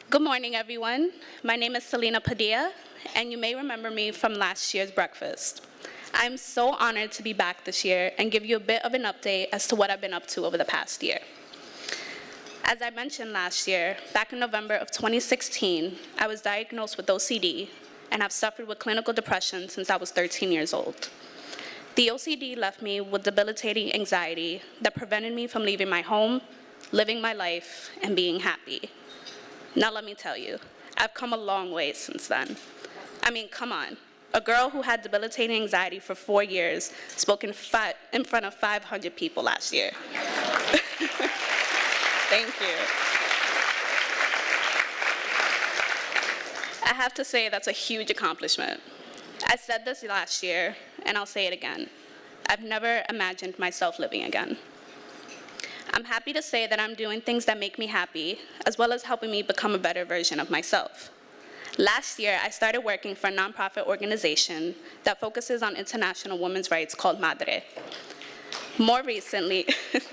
Good morning, everyone. My name is SelenaPadilla, and you may remember me from last year's breakfast. I'm so honored to be back this year and give you a bit of an update as to what I've been up to over the past year. As I mentioned last year, back in November of 2016, I was diagnosed with OCD and have suffered with clinical depression since I was 13 years old. The OCD left me with debilitating anxiety that prevented me from leaving my home, living my life, and being happy. Now let me tell you, I've come a long way since then. I mean, come on. A girl who had debilitating anxiety for 4 years spoke in front of 500 people last year. Thank you. I have to say that's a huge accomplishment. I said this last year, and I'll say it again. I've never imagined myself living again. I'm happy to say that I'm doing things that make me happy, as well as helping me become a better version of myself. Last year, I started working for a nonprofit organization that focuses on international women's rights called Madre. More recently,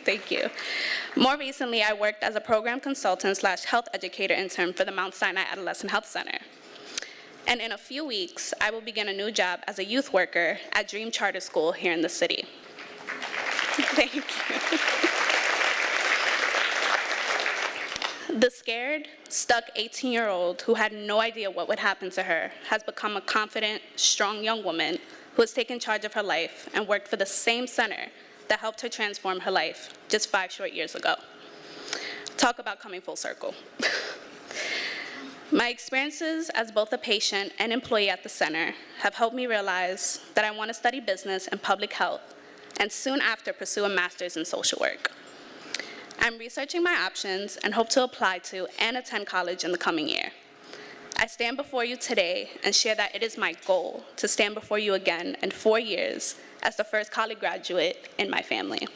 thank you. More recently, I worked as a program consultant / health educator intern for the Mount Sinai Adolescent Health Center. And in a few weeks, I will begin a new job as a youth worker at Dream Charter School here in the city. Thank you. The scared, stuck 18-year-old who had no idea what would happen to her has become a confident, strong young woman who has taken charge of her life and worked for the same center that helped her transform her life just 5 short years ago. Talk about coming full circle. My experiences as both a patient and employee at the center have helped me realize that I want to study business and public health and soon after pursue a master's in social work. I'm researching my options and hope to apply to and attend college in the coming year. I stand before you today and share that it is my goal to stand before you again in 4 years as the first college graduate in my family.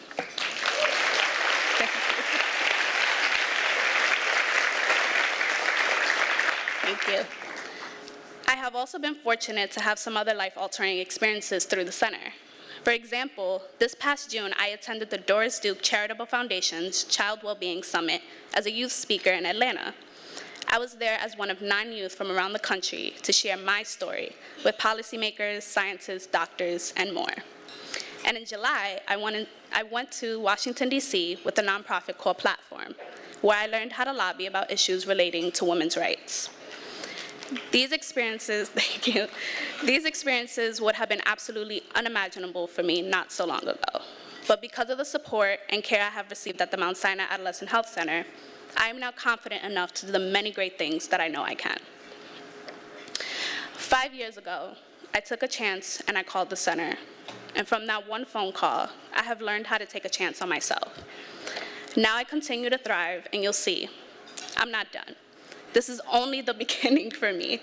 Thank you. I have also been fortunate to have some other life-altering experiences through the center. For example, this past June, I attended the Doris Duke Charitable Foundation's Child Wellbeing Summit as a youth speaker in Atlanta. I was there as one of 9 youth from around the country to share my story with policymakers, scientists, doctors, and more. And in July, I went to Washington, D.C. with a nonprofit called Platform, where I learned how to lobby about issues relating to women's rights. These experiences, thank you, these experiences would have been absolutely unimaginable for me not so long ago. But because of the support and care I have received at the Mount Sinai Adolescent Health Center, I am now confident enough to do the many great things that I know I can. 5 years ago, I took a chance and I called the center. And from that one phone call, I have learned how to take a chance on myself. Now I continue to thrive, and you'll see, I'm not done. This is only the beginning for me.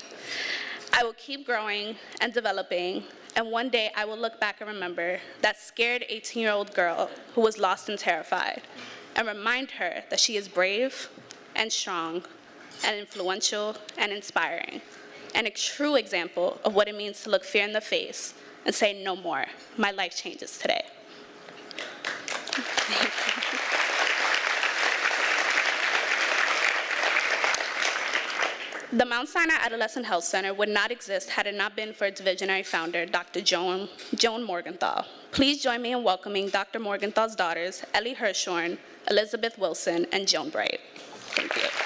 I will keep growing and developing, and one day I will look back and remember that scared 18-year-old girl who was lost and terrified, and remind her that she is brave and strong and influential and inspiring, and a true example of what it means to look fear in the face and say, no more, my life changes today. The Mount Sinai Adolescent Health Center would not exist had it not been for its visionary founder, Dr. Joan Morgenthau. Please join me in welcoming Dr. Morgenthal's daughters, Ellie Hirshhorn, Elizabeth Wilson, and Joan Bright. Thank you.